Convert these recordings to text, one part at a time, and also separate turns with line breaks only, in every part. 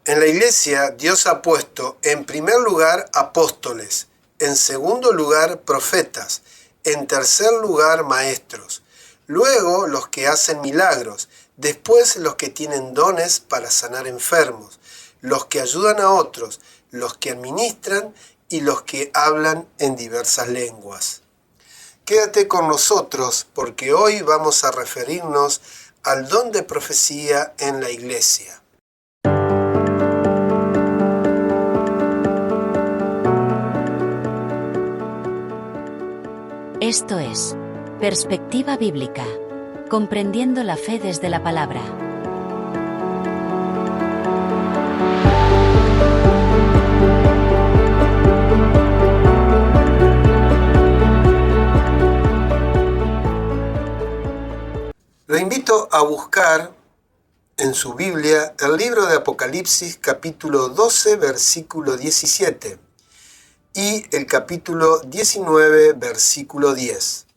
En la iglesia, Dios ha puesto en primer lugar apóstoles, en segundo lugar profetas, en tercer lugar maestros, luego los que hacen milagros, después los que tienen dones para sanar enfermos, los que ayudan a otros, los que administran y los que hablan en diversas lenguas. Quédate con nosotros porque hoy vamos a referirnos al don de profecía en la iglesia.
Esto es Perspectiva Bíblica, comprendiendo la fe desde la palabra.
Lo invito a buscar en su Biblia el libro de Apocalipsis capítulo 12 versículo 17 y el capítulo 19 versículo 10.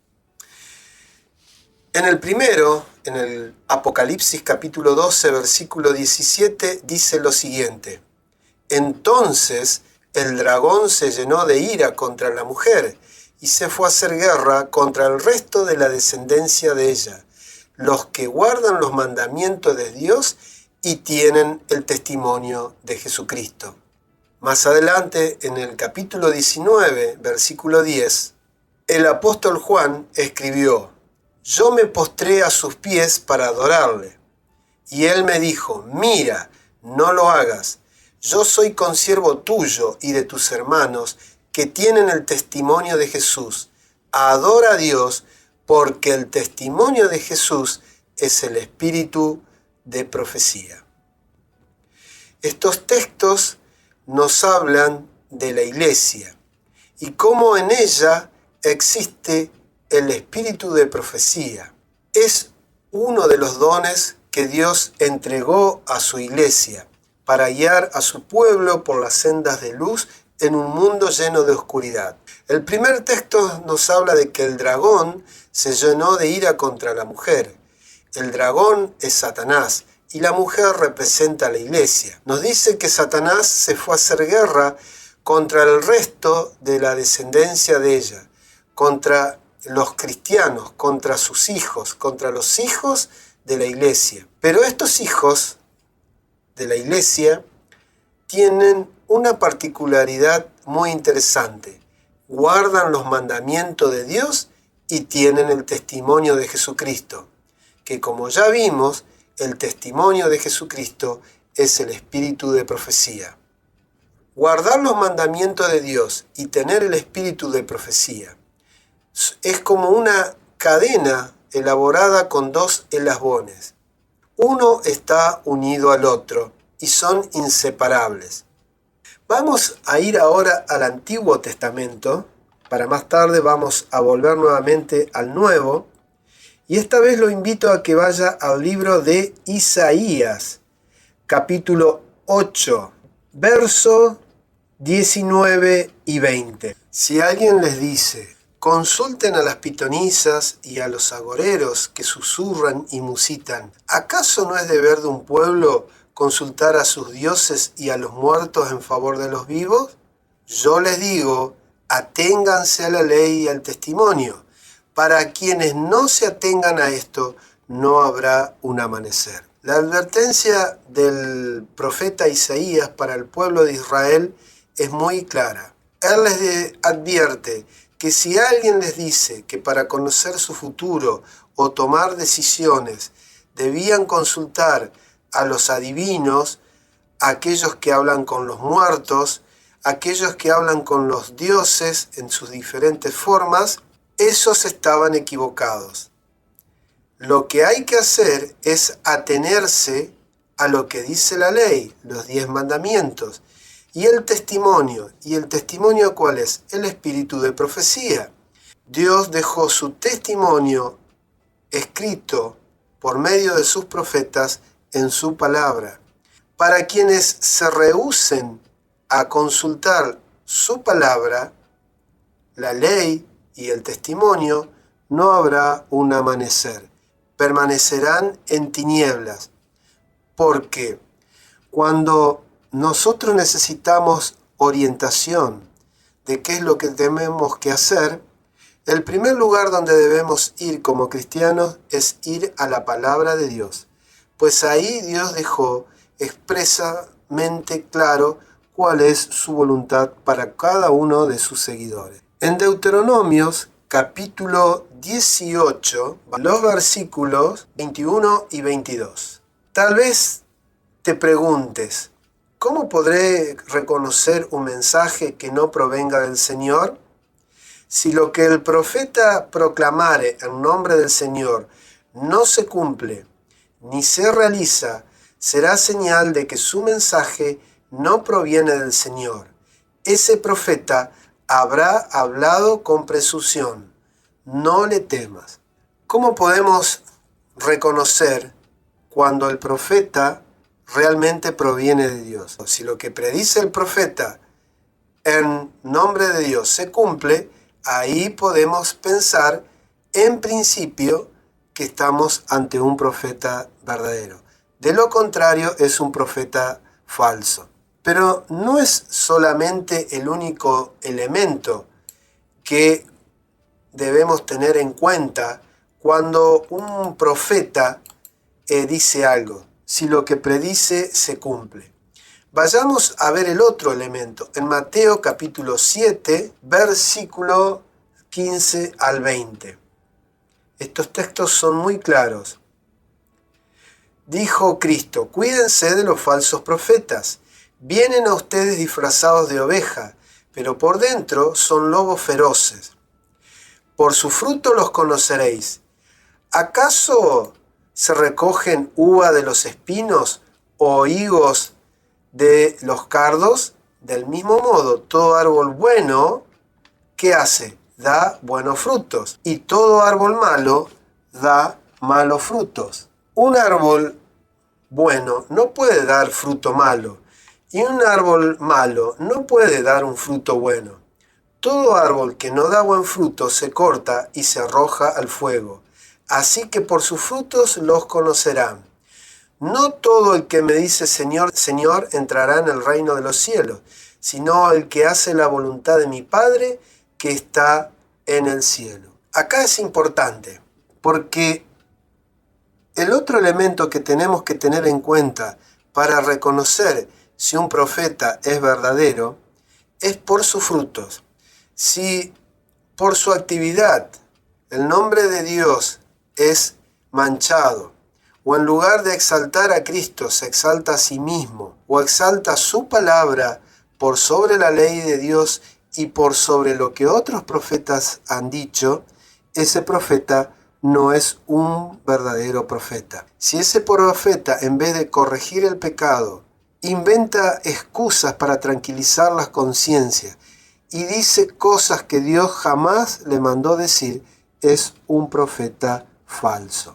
En el primero, en el Apocalipsis capítulo 12 versículo 17, dice lo siguiente: Entonces el dragón se llenó de ira contra la mujer y se fue a hacer guerra contra el resto de la descendencia de ella, los que guardan los mandamientos de Dios y tienen el testimonio de Jesucristo. Más adelante, en el capítulo 19, versículo 10, el apóstol Juan escribió: Yo me postré a sus pies para adorarle. Y él me dijo: Mira, no lo hagas. Yo soy consiervo tuyo y de tus hermanos que tienen el testimonio de Jesús. Adora a Dios, porque el testimonio de Jesús es el espíritu de profecía. Estos textos nos hablan de la iglesia y cómo en ella existe el espíritu de profecía. Es uno de los dones que Dios entregó a su iglesia para guiar a su pueblo por las sendas de luz en un mundo lleno de oscuridad. El primer texto nos habla de que el dragón se llenó de ira contra la mujer. El dragón es Satanás y la mujer representa a la iglesia. Nos dice que Satanás se fue a hacer guerra contra el resto de la descendencia de ella, contra los cristianos, contra sus hijos, contra los hijos de la iglesia. Pero estos hijos de la iglesia tienen una particularidad muy interesante. Guardan los mandamientos de Dios y tienen el testimonio de Jesucristo, que como ya vimos, el testimonio de Jesucristo es el espíritu de profecía. Guardar los mandamientos de Dios y tener el espíritu de profecía es como una cadena elaborada con dos eslabones. Uno está unido al otro y son inseparables. Vamos a ir ahora al Antiguo Testamento, para más tarde vamos a volver nuevamente al Nuevo, y esta vez lo invito a que vaya al libro de Isaías, capítulo 8, versos 19 y 20. Si alguien les dice: consulten a las pitonisas y a los agoreros que susurran y musitan, ¿acaso no es deber de un pueblo consultar a sus dioses y a los muertos en favor de los vivos? Yo les digo, aténganse a la ley y al testimonio. Para quienes no se atengan a esto, no habrá un amanecer. La advertencia del profeta Isaías para el pueblo de Israel es muy clara. Él les advierte que si alguien les dice que para conocer su futuro o tomar decisiones debían consultar a los adivinos, a aquellos que hablan con los muertos, a aquellos que hablan con los dioses en sus diferentes formas, esos estaban equivocados. Lo que hay que hacer es atenerse a lo que dice la ley, los 10 mandamientos, y el testimonio. ¿Y el testimonio cuál es? El espíritu de profecía. Dios dejó su testimonio escrito por medio de sus profetas en su palabra. Para quienes se rehúsen a consultar su palabra, la ley y el testimonio, no habrá un amanecer. Permanecerán en tinieblas. Porque cuando nosotros necesitamos orientación de qué es lo que tenemos que hacer, el primer lugar donde debemos ir como cristianos es ir a la palabra de Dios, pues ahí Dios dejó expresamente claro cuál es su voluntad para cada uno de sus seguidores. En Deuteronomios capítulo 18, los versículos 21 y 22. Tal vez te preguntes, ¿cómo podré reconocer un mensaje que no provenga del Señor? Si lo que el profeta proclamare en nombre del Señor no se cumple ni se realiza, será señal de que su mensaje no proviene del Señor. Ese profeta habrá hablado con presunción. No le temas. ¿Cómo podemos reconocer cuando el profeta realmente proviene de Dios? Si lo que predice el profeta en nombre de Dios se cumple, ahí podemos pensar en principio que estamos ante un profeta verdadero. De lo contrario, es un profeta falso. Pero no es solamente el único elemento que debemos tener en cuenta cuando un profeta dice algo, si lo que predice se cumple. Vayamos a ver el otro elemento, en Mateo capítulo 7, versículo 15 al 20. Estos textos son muy claros. Dijo Cristo, cuídense de los falsos profetas. Vienen a ustedes disfrazados de oveja, pero por dentro son lobos feroces. Por su fruto los conoceréis. ¿Acaso se recogen uva de los espinos o higos de los cardos? Del mismo modo, todo árbol bueno, ¿qué hace? Da buenos frutos. Y todo árbol malo da malos frutos. Un árbol bueno no puede dar fruto malo. Y un árbol malo no puede dar un fruto bueno. Todo árbol que no da buen fruto se corta y se arroja al fuego. Así que por sus frutos los conocerán. No todo el que me dice Señor, Señor entrará en el reino de los cielos, sino el que hace la voluntad de mi Padre que está en el cielo. Acá es importante, porque el otro elemento que tenemos que tener en cuenta para reconocer si un profeta es verdadero es por sus frutos. Si por su actividad el nombre de Dios es manchado, o en lugar de exaltar a Cristo se exalta a sí mismo, o exalta su palabra por sobre la ley de Dios y por sobre lo que otros profetas han dicho, ese profeta no es un verdadero profeta. Si ese profeta, en vez de corregir el pecado, inventa excusas para tranquilizar las conciencias y dice cosas que Dios jamás le mandó decir, es un profeta falso.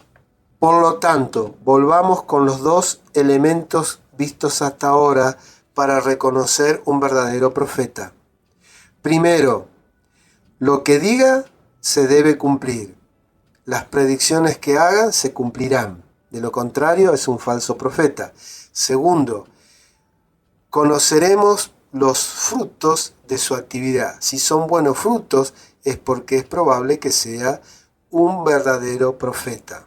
Por lo tanto, volvamos con los dos elementos vistos hasta ahora para reconocer un verdadero profeta. Primero, lo que diga se debe cumplir. Las predicciones que haga se cumplirán. De lo contrario, es un falso profeta. Segundo, conoceremos los frutos de su actividad. Si son buenos frutos, es porque es probable que sea un verdadero profeta.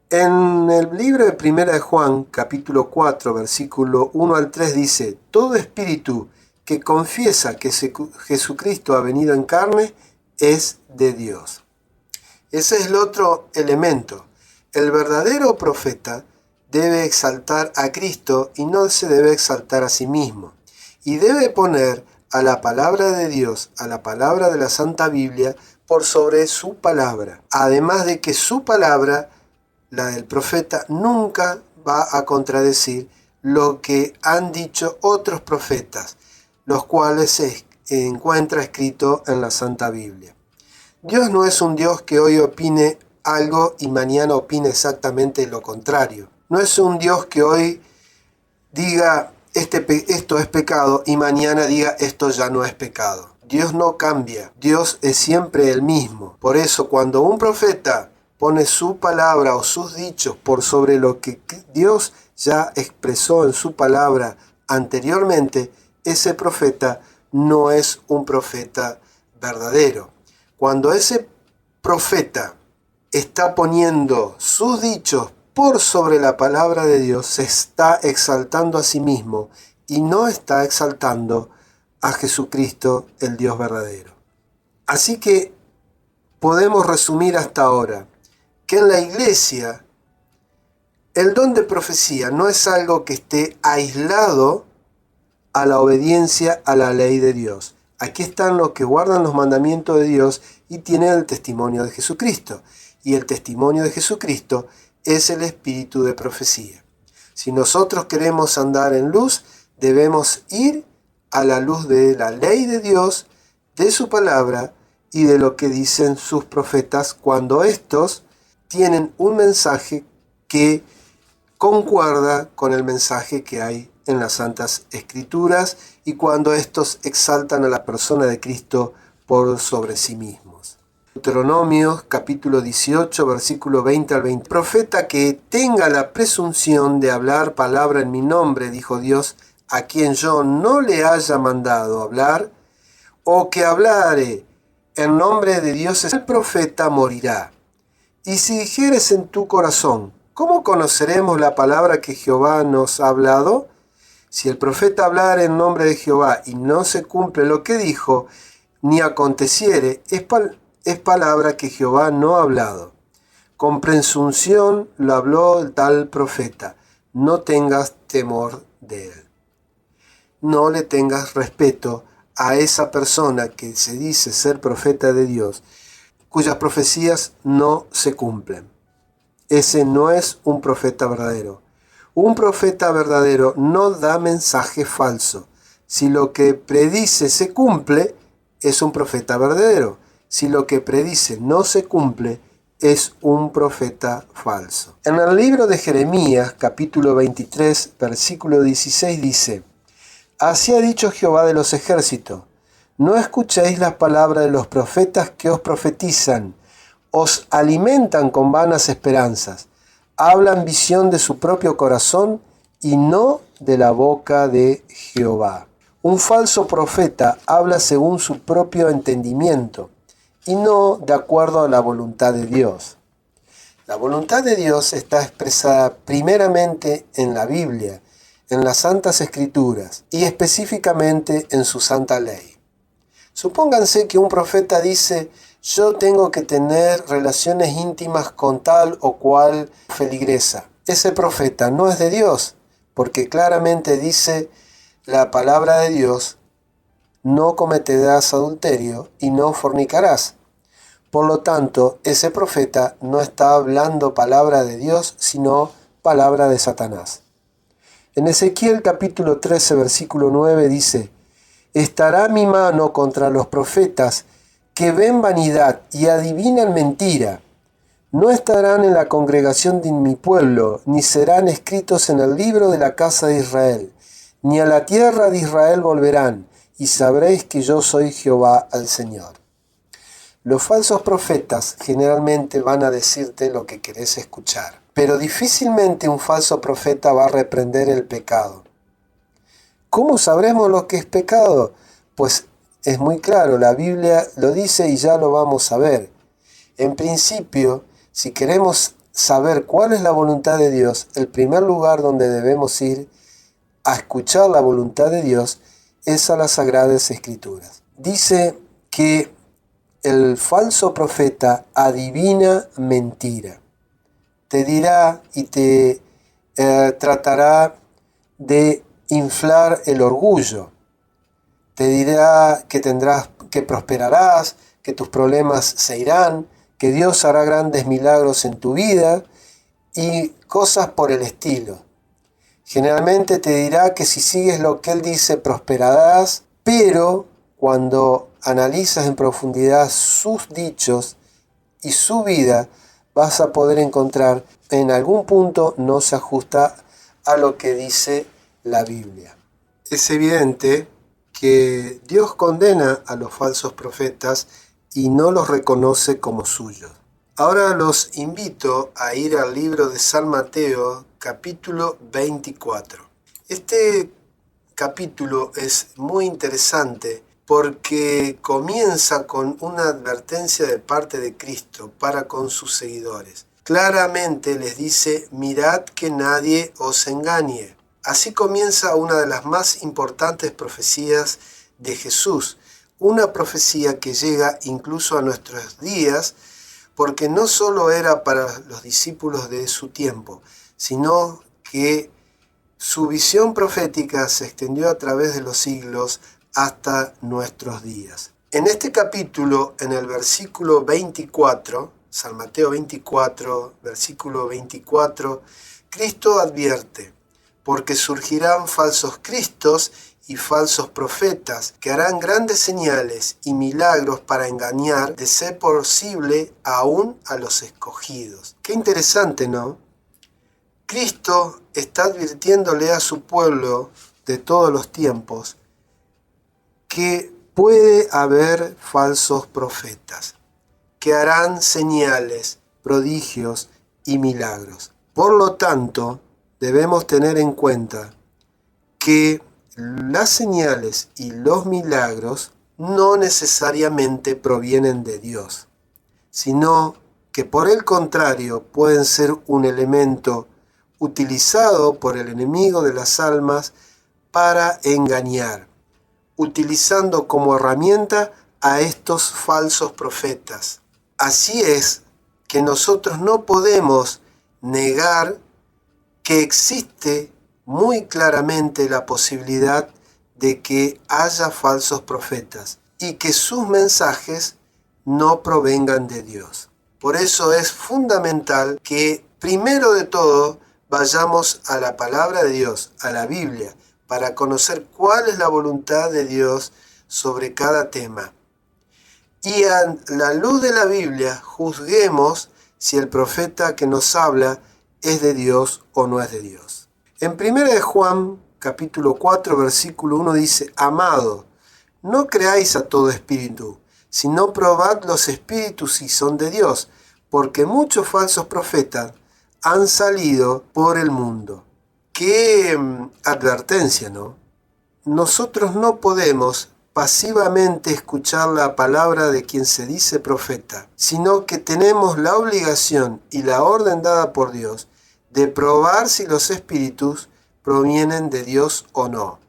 En el libro de 1 de Juan, capítulo 4, versículo 1 al 3 dice, todo espíritu que confiesa que Jesucristo ha venido en carne es de Dios. Ese es el otro elemento. El verdadero profeta debe exaltar a Cristo y no se debe exaltar a sí mismo. Y debe poner a la palabra de Dios, a la palabra de la Santa Biblia, por sobre su palabra. Además de que su palabra, la del profeta, nunca va a contradecir lo que han dicho otros profetas, los cuales se encuentra escrito en la Santa Biblia. Dios no es un Dios que hoy opine algo y mañana opine exactamente lo contrario. No es un Dios que hoy diga esto es pecado y mañana diga esto ya no es pecado. Dios no cambia, Dios es siempre el mismo. Por eso cuando un profeta pone su palabra o sus dichos por sobre lo que Dios ya expresó en su palabra anteriormente, ese profeta no es un profeta verdadero. Cuando ese profeta está poniendo sus dichos por sobre la palabra de Dios, se está exaltando a sí mismo y no está exaltando a Jesucristo, el Dios verdadero. Así que podemos resumir hasta ahora que en la iglesia el don de profecía no es algo que esté aislado a la obediencia a la ley de Dios. Aquí están los que guardan los mandamientos de Dios y tienen el testimonio de Jesucristo. Y el testimonio de Jesucristo es el espíritu de profecía. Si nosotros queremos andar en luz, debemos ir a la luz de la ley de Dios, de su palabra y de lo que dicen sus profetas cuando estos tienen un mensaje que concuerda con el mensaje que hay en las Santas Escrituras y cuando estos exaltan a la persona de Cristo por sobre sí mismos. Deuteronomio capítulo 18, versículo 20 al 20. Profeta que tenga la presunción de hablar palabra en mi nombre, dijo Dios, a quien yo no le haya mandado hablar, o que hablare en nombre de Dios, el profeta morirá. Y si dijeres en tu corazón, ¿cómo conoceremos la palabra que Jehová nos ha hablado? Si el profeta hablara en nombre de Jehová y no se cumple lo que dijo, ni aconteciere, es palabra que Jehová no ha hablado. Con presunción lo habló el tal profeta. No tengas temor de él. No le tengas respeto a esa persona que se dice ser profeta de Dios, cuyas profecías no se cumplen. Ese no es un profeta verdadero. Un profeta verdadero no da mensaje falso. Si lo que predice se cumple, es un profeta verdadero. Si lo que predice no se cumple, es un profeta falso. En el libro de Jeremías, capítulo 23, versículo 16, dice: Así ha dicho Jehová de los ejércitos: no escuchéis las palabras de los profetas que os profetizan, os alimentan con vanas esperanzas, hablan visión de su propio corazón y no de la boca de Jehová. Un falso profeta habla según su propio entendimiento y no de acuerdo a la voluntad de Dios. La voluntad de Dios está expresada primeramente en la Biblia, en las Santas Escrituras y específicamente en su santa ley. Supónganse que un profeta dice: yo tengo que tener relaciones íntimas con tal o cual feligresa. Ese profeta no es de Dios, porque claramente dice la palabra de Dios: no cometerás adulterio y no fornicarás. Por lo tanto, ese profeta no está hablando palabra de Dios, sino palabra de Satanás. En Ezequiel capítulo 13, versículo 9 dice: estará mi mano contra los profetas que ven vanidad y adivinan mentira. No estarán en la congregación de mi pueblo, ni serán escritos en el libro de la casa de Israel, ni a la tierra de Israel volverán, y sabréis que yo soy Jehová el Señor. Los falsos profetas generalmente van a decirte lo que querés escuchar, pero difícilmente un falso profeta va a reprender el pecado. ¿Cómo sabremos lo que es pecado? Pues es muy claro, la Biblia lo dice y ya lo vamos a ver. En principio, si queremos saber cuál es la voluntad de Dios, el primer lugar donde debemos ir a escuchar la voluntad de Dios es a las Sagradas Escrituras. Dice que el falso profeta adivina mentira. Te dirá y te tratará de inflar el orgullo. Te dirá que prosperarás, que tus problemas se irán, que Dios hará grandes milagros en tu vida y cosas por el estilo. Generalmente te dirá que si sigues lo que Él dice prosperarás, pero cuando analizas en profundidad sus dichos y su vida, vas a poder encontrar en algún punto no se ajusta a lo que dice la Biblia. Es evidente que Dios condena a los falsos profetas y no los reconoce como suyos. Ahora los invito a ir al libro de San Mateo, capítulo 24. Este capítulo es muy interesante porque comienza con una advertencia de parte de Cristo para con sus seguidores. Claramente les dice: mirad que nadie os engañe. Así comienza una de las más importantes profecías de Jesús, una profecía que llega incluso a nuestros días, porque no solo era para los discípulos de su tiempo, sino que su visión profética se extendió a través de los siglos hasta nuestros días. En este capítulo, en el versículo 24, San Mateo 24, versículo 24, Cristo advierte: porque surgirán falsos cristos y falsos profetas que harán grandes señales y milagros para engañar, de ser posible, aún a los escogidos. Qué interesante, ¿no? Cristo está advirtiéndole a su pueblo de todos los tiempos que puede haber falsos profetas que harán señales, prodigios y milagros. Por lo tanto, debemos tener en cuenta que las señales y los milagros no necesariamente provienen de Dios, sino que por el contrario pueden ser un elemento utilizado por el enemigo de las almas para engañar, utilizando como herramienta a estos falsos profetas. Así es que nosotros no podemos negar que existe muy claramente la posibilidad de que haya falsos profetas y que sus mensajes no provengan de Dios. Por eso es fundamental que primero de todo vayamos a la palabra de Dios, a la Biblia, para conocer cuál es la voluntad de Dios sobre cada tema. Y a la luz de la Biblia juzguemos si el profeta que nos habla es de Dios o no es de Dios. En 1 Juan capítulo 4 versículo 1 dice: amado, no creáis a todo espíritu, sino probad los espíritus si son de Dios, porque muchos falsos profetas han salido por el mundo. Qué advertencia, ¿no? Nosotros no podemos pasivamente escuchar la palabra de quien se dice profeta, sino que tenemos la obligación y la orden dada por Dios de probar si los espíritus provienen de Dios o no.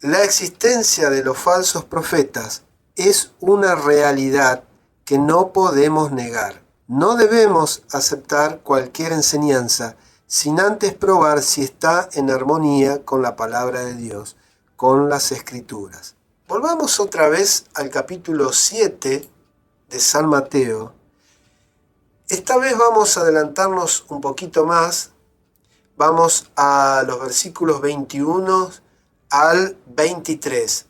La existencia de los falsos profetas es una realidad que no podemos negar. No debemos aceptar cualquier enseñanza sin antes probar si está en armonía con la palabra de Dios, con las Escrituras. Volvamos otra vez al capítulo 7 de San Mateo. Esta vez vamos a adelantarnos un poquito más. Vamos a los versículos 21 al 23.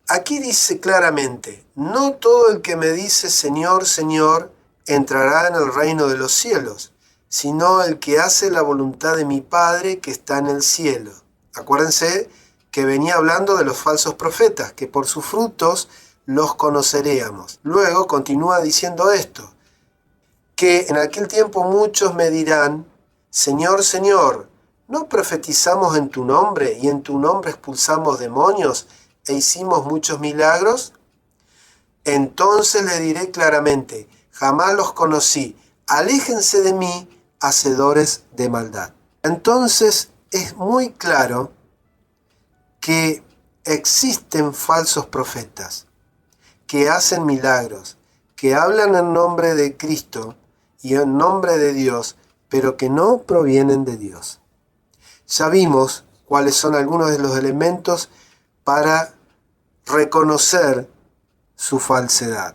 Aquí dice claramente: no todo el que me dice Señor, Señor, entrará en el reino de los cielos, sino el que hace la voluntad de mi Padre que está en el cielo. Acuérdense que venía hablando de los falsos profetas, que por sus frutos los conoceríamos. Luego continúa diciendo esto, que en aquel tiempo muchos me dirán: Señor, Señor, ¿no profetizamos en tu nombre y en tu nombre expulsamos demonios e hicimos muchos milagros? Entonces le diré claramente: jamás los conocí, aléjense de mí, hacedores de maldad. Entonces es muy claro que existen falsos profetas que hacen milagros, que hablan en nombre de Cristo y en nombre de Dios, pero que no provienen de Dios. Ya vimos cuáles son algunos de los elementos para reconocer su falsedad.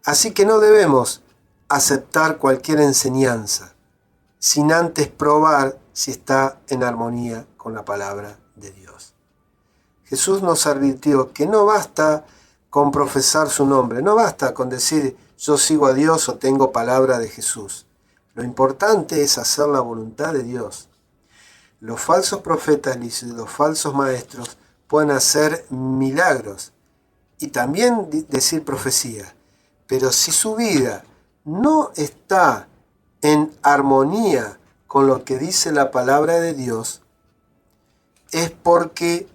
Así que no debemos aceptar cualquier enseñanza sin antes probar si está en armonía con la palabra de Dios. Jesús nos advirtió que no basta con profesar su nombre, no basta con decir yo sigo a Dios o tengo palabra de Jesús. Lo importante es hacer la voluntad de Dios. Los falsos profetas y los falsos maestros pueden hacer milagros y también decir profecía, pero si su vida no está en armonía con lo que dice la palabra de Dios, es porque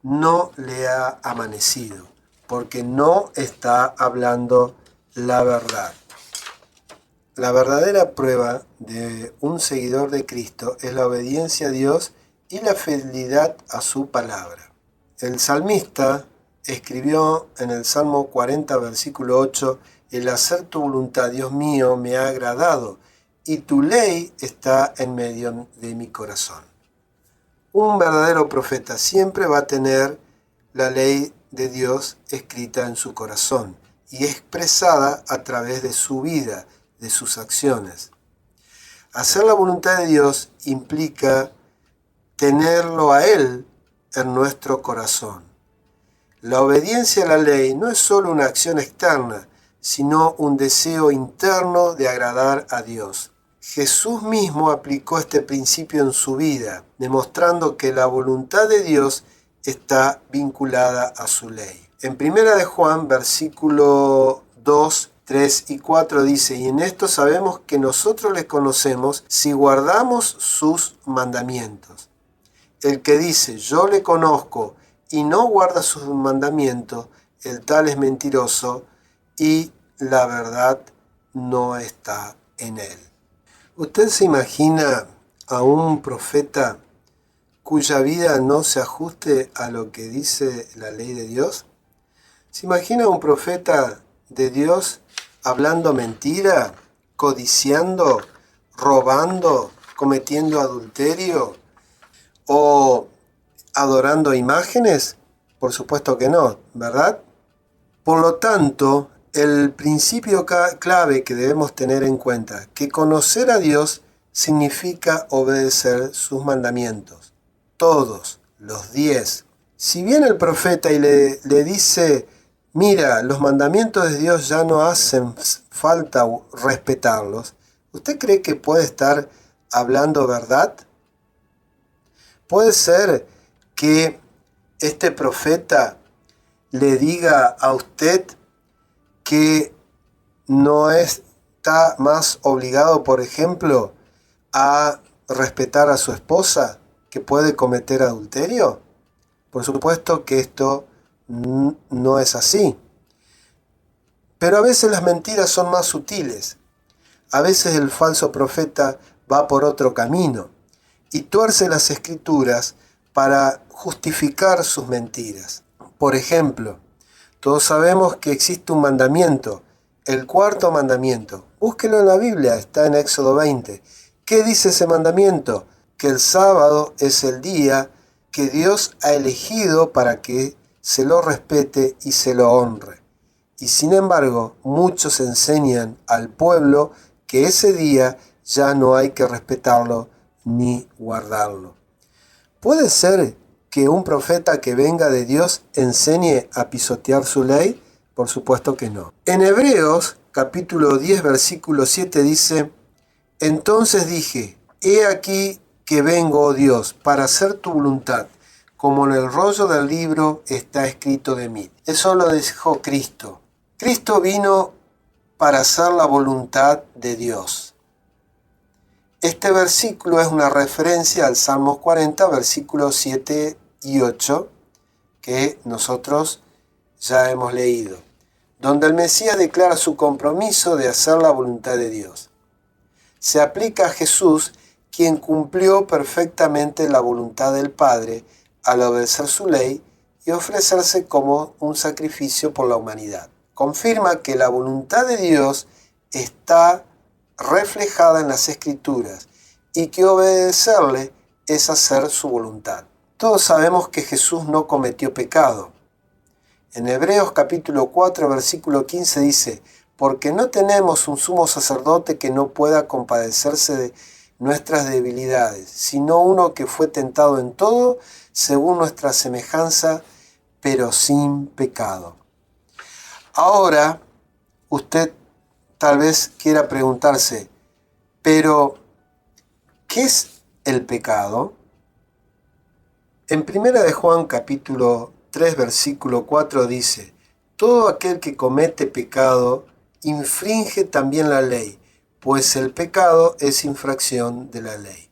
no le ha amanecido, porque no está hablando la verdad. La verdadera prueba de un seguidor de Cristo es la obediencia a Dios y la fidelidad a su palabra. El salmista escribió en el Salmo 40, versículo 8, el hacer tu voluntad, Dios mío, me ha agradado, y tu ley está en medio de mi corazón. Un verdadero profeta siempre va a tener la ley de Dios escrita en su corazón y expresada a través de su vida, de sus acciones. Hacer la voluntad de Dios implica tenerlo a Él en nuestro corazón. La obediencia a la ley no es solo una acción externa, sino un deseo interno de agradar a Dios. Jesús mismo aplicó este principio en su vida, demostrando que la voluntad de Dios está vinculada a su ley. En 1 de Juan, versículo 2, 3 y 4 dice, y en esto sabemos que nosotros les conocemos si guardamos sus mandamientos. El que dice, yo le conozco, y no guarda sus mandamientos, el tal es mentiroso, y la verdad no está en él. ¿Usted se imagina a un profeta cuya vida no se ajuste a lo que dice la ley de Dios? ¿Se imagina a un profeta de Dios hablando mentira, codiciando, robando, cometiendo adulterio o adorando imágenes? Por supuesto que no, ¿verdad? Por lo tanto, el principio clave que debemos tener en cuenta, que conocer a Dios significa obedecer sus mandamientos, todos, los 10. Si viene el profeta y le dice, mira, los mandamientos de Dios ya no hacen falta respetarlos, ¿usted cree que puede estar hablando verdad? Puede ser que este profeta le diga a usted que no está más obligado, por ejemplo, a respetar a su esposa, que puede cometer adulterio. Por supuesto que esto no es así. Pero a veces las mentiras son más sutiles. A veces el falso profeta va por otro camino y tuerce las escrituras para justificar sus mentiras. Por ejemplo, todos sabemos que existe un mandamiento, el cuarto mandamiento. Búsquelo en la Biblia, está en Éxodo 20. ¿Qué dice ese mandamiento? Que el sábado es el día que Dios ha elegido para que se lo respete y se lo honre. Y sin embargo, muchos enseñan al pueblo que ese día ya no hay que respetarlo ni guardarlo. ¿Puede ser que un profeta que venga de Dios enseñe a pisotear su ley? Por supuesto que no. En Hebreos capítulo 10 versículo 7 dice, entonces dije, he aquí que vengo, oh Dios, para hacer tu voluntad, como en el rollo del libro está escrito de mí. Eso lo dijo Cristo. Cristo vino para hacer la voluntad de Dios. Este versículo es una referencia al Salmos 40, versículos 7 y 8, que nosotros ya hemos leído, donde el Mesías declara su compromiso de hacer la voluntad de Dios. Se aplica a Jesús, quien cumplió perfectamente la voluntad del Padre al obedecer su ley y ofrecerse como un sacrificio por la humanidad. Confirma que la voluntad de Dios está reflejada en las Escrituras y que obedecerle es hacer su voluntad. Todos sabemos que Jesús no cometió pecado. En Hebreos capítulo 4 versículo 15 dice, porque no tenemos un sumo sacerdote que no pueda compadecerse de nuestras debilidades, sino uno que fue tentado en todo según nuestra semejanza, pero sin pecado. Ahora, usted tal vez quiera preguntarse, pero ¿qué es el pecado? En 1 de Juan capítulo 3 versículo 4 dice, todo aquel que comete pecado infringe también la ley, pues el pecado es infracción de la ley.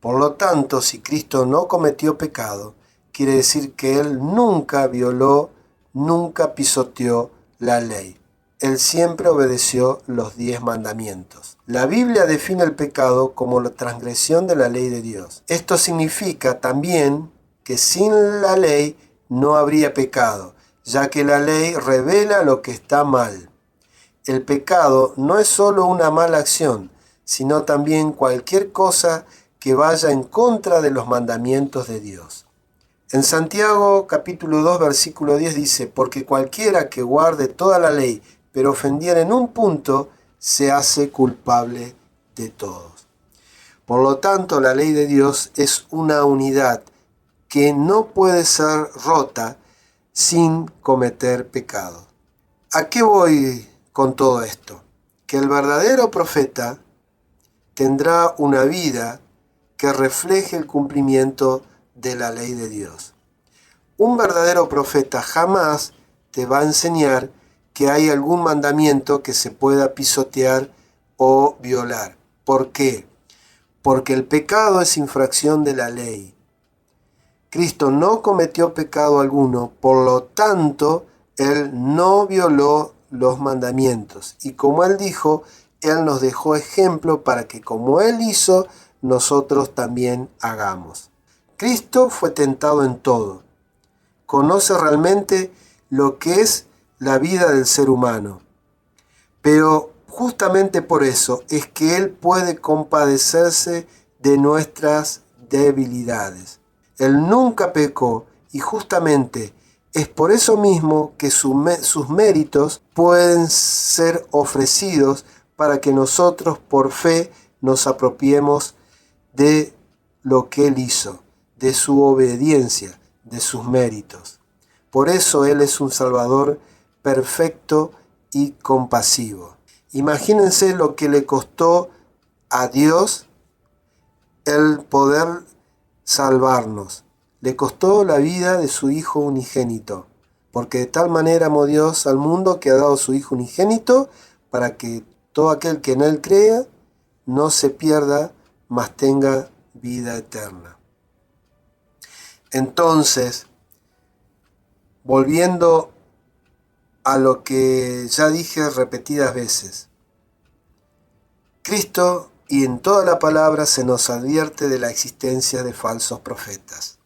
Por lo tanto, si Cristo no cometió pecado, quiere decir que Él nunca violó, nunca pisoteó la ley. Él siempre obedeció los 10 mandamientos. La Biblia define el pecado como la transgresión de la ley de Dios. Esto significa también que sin la ley no habría pecado, ya que la ley revela lo que está mal. El pecado no es solo una mala acción, sino también cualquier cosa que vaya en contra de los mandamientos de Dios. En Santiago capítulo 2 versículo 10 dice: porque cualquiera que guarde toda la ley, pero ofendiera en un punto, se hace culpable de todos. Por lo tanto, la ley de Dios es una unidad que no puede ser rota sin cometer pecado. ¿A qué voy con todo esto? Que el verdadero profeta tendrá una vida que refleje el cumplimiento de la ley de Dios. Un verdadero profeta jamás te va a enseñar que hay algún mandamiento que se pueda pisotear o violar. ¿Por qué? Porque el pecado es infracción de la ley. Cristo no cometió pecado alguno, por lo tanto, Él no violó los mandamientos. Y como Él dijo, Él nos dejó ejemplo para que como Él hizo, nosotros también hagamos. Cristo fue tentado en todo. Conoce realmente lo que es la vida del ser humano. Pero justamente por eso es que Él puede compadecerse de nuestras debilidades. Él nunca pecó y justamente es por eso mismo que sus méritos pueden ser ofrecidos para que nosotros por fe nos apropiemos de lo que Él hizo, de su obediencia, de sus méritos. Por eso Él es un Salvador perfecto y compasivo. Imagínense lo que le costó a Dios el poder salvarnos. Le costó la vida de su Hijo unigénito, porque de tal manera amó Dios al mundo que ha dado su Hijo unigénito para que todo aquel que en Él crea no se pierda, mas tenga vida eterna. Entonces, volviendo a lo que ya dije repetidas veces, Cristo y en toda la palabra se nos advierte de la existencia de falsos profetas.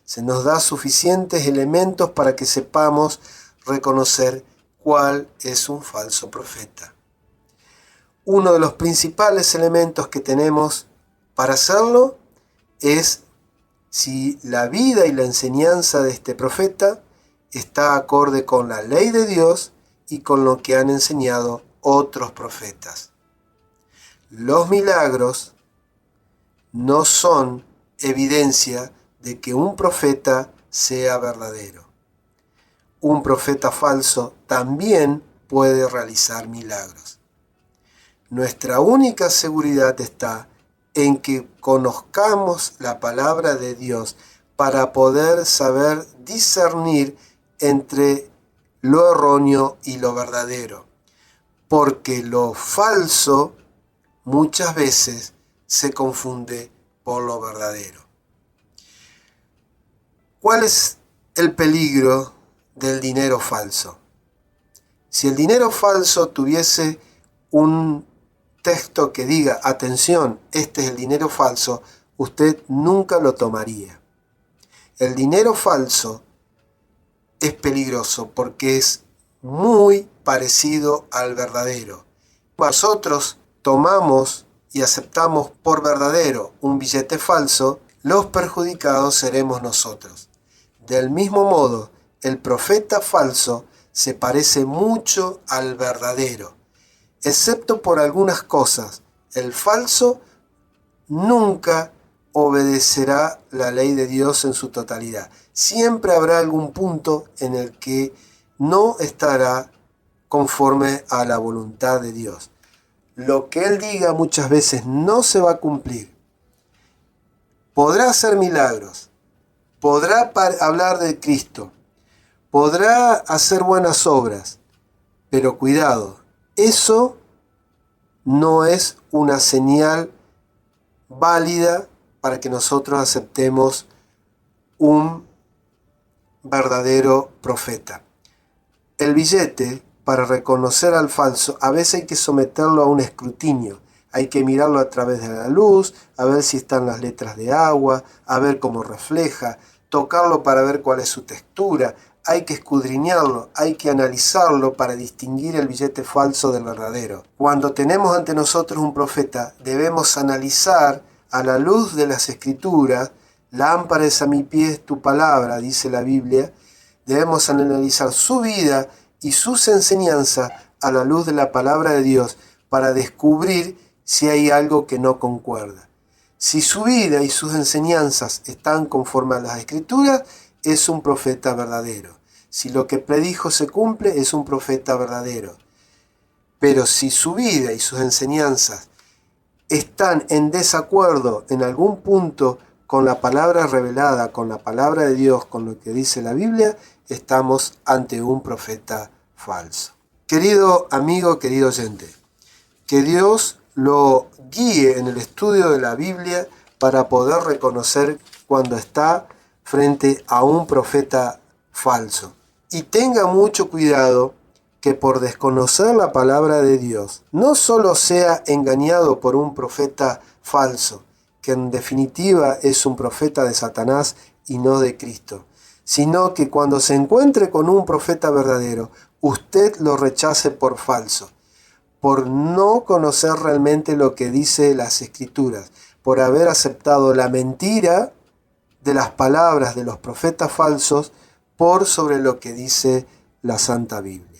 Se nos da suficientes elementos para que sepamos reconocer cuál es un falso profeta. Uno de los principales elementos que tenemos para hacerlo es si la vida y la enseñanza de este profeta está acorde con la ley de Dios y con lo que han enseñado otros profetas. Los milagros no son evidencia de que un profeta sea verdadero. Un profeta falso también puede realizar milagros. Nuestra única seguridad está en que conozcamos la palabra de Dios para poder saber discernir entre lo erróneo y lo verdadero, porque lo falso muchas veces se confunde por lo verdadero. ¿Cuál es el peligro del dinero falso? Si el dinero falso tuviese un texto que diga, atención, este es el dinero falso, usted nunca lo tomaría. El dinero falso es peligroso porque es muy parecido al verdadero. Nosotros tomamos y aceptamos por verdadero un billete falso, los perjudicados seremos nosotros. Del mismo modo, el profeta falso se parece mucho al verdadero, excepto por algunas cosas. El falso nunca obedecerá la ley de Dios en su totalidad. Siempre habrá algún punto en el que no estará conforme a la voluntad de Dios. Lo que Él diga muchas veces no se va a cumplir. Podrá hacer milagros, podrá hablar de Cristo, podrá hacer buenas obras, pero cuidado, eso no es una señal válida para que nosotros aceptemos un verdadero profeta. El billete, para reconocer al falso, a veces hay que someterlo a un escrutinio. Hay que mirarlo a través de la luz, a ver si están las letras de agua, a ver cómo refleja, tocarlo para ver cuál es su textura. Hay que escudriñarlo, hay que analizarlo para distinguir el billete falso del verdadero. Cuando tenemos ante nosotros un profeta, debemos analizar a la luz de las Escrituras. Lámpara es a mi pies tu palabra, dice la Biblia. Debemos analizar su vida y sus enseñanzas a la luz de la palabra de Dios para descubrir si hay algo que no concuerda. Si su vida y sus enseñanzas están conforme a las Escrituras, es un profeta verdadero. Si lo que predijo se cumple, es un profeta verdadero. Pero si su vida y sus enseñanzas están en desacuerdo en algún punto con la palabra revelada, con la palabra de Dios, con lo que dice la Biblia, estamos ante un profeta falso. Querido amigo, querido oyente, que Dios lo guíe en el estudio de la Biblia para poder reconocer cuando está frente a un profeta falso. Y tenga mucho cuidado que por desconocer la palabra de Dios, no solo sea engañado por un profeta falso, que en definitiva es un profeta de Satanás y no de Cristo, sino que cuando se encuentre con un profeta verdadero, usted lo rechace por falso, por no conocer realmente lo que dice las Escrituras, por haber aceptado la mentira de las palabras de los profetas falsos por sobre lo que dice la Santa Biblia.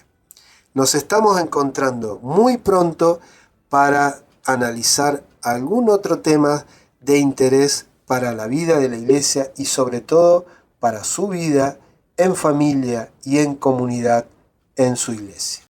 Nos estamos encontrando muy pronto para analizar algún otro tema de interés para la vida de la Iglesia y sobre todo para su vida en familia y en comunidad en su Iglesia.